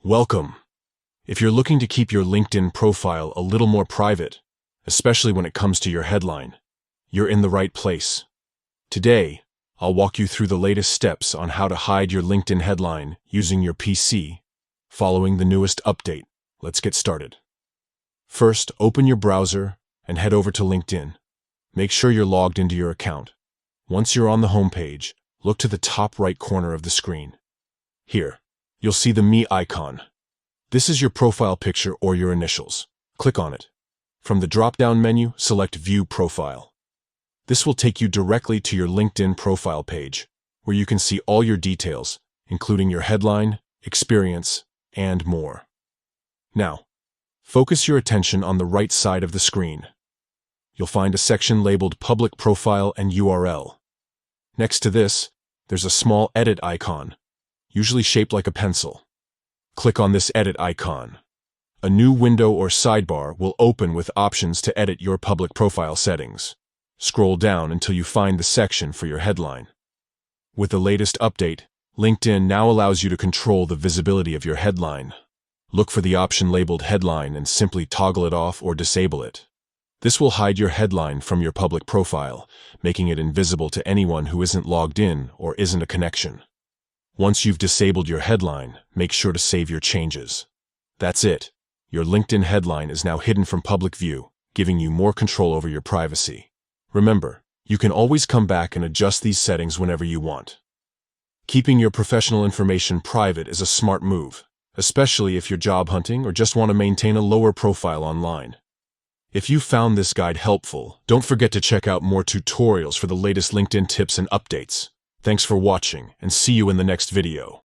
Welcome. If you're looking to keep your LinkedIn profile a little more private, especially when it comes to your headline, you're in the right place. Today, I'll walk you through the latest steps on how to hide your LinkedIn headline using your PC, following the newest update. Let's get started. First, open your browser and head over to LinkedIn. Make sure you're logged into your account. Once you're on the home page, look to the top right corner of the screen. Here, you'll see the Me icon. This is your profile picture or your initials. Click on it. From the drop-down menu, select View Profile. This will take you directly to your LinkedIn profile page, where you can see all your details, including your headline, experience, and more. Now, focus your attention on the right side of the screen. You'll find a section labeled Public Profile and URL. Next to this, there's a small edit icon, usually shaped like a pencil. Click on this edit icon. A new window or sidebar will open with options to edit your public profile settings. Scroll down until you find the section for your headline. With the latest update, LinkedIn now allows you to control the visibility of your headline. Look for the option labeled Headline and simply toggle it off or disable it. This will hide your headline from your public profile, making it invisible to anyone who isn't logged in or isn't a connection. Once you've disabled your headline, make sure to save your changes. That's it. Your LinkedIn headline is now hidden from public view, giving you more control over your privacy. Remember, you can always come back and adjust these settings whenever you want. Keeping your professional information private is a smart move, especially if you're job hunting or just want to maintain a lower profile online. If you found this guide helpful, don't forget to check out more tutorials for the latest LinkedIn tips and updates. Thanks for watching, and see you in the next video.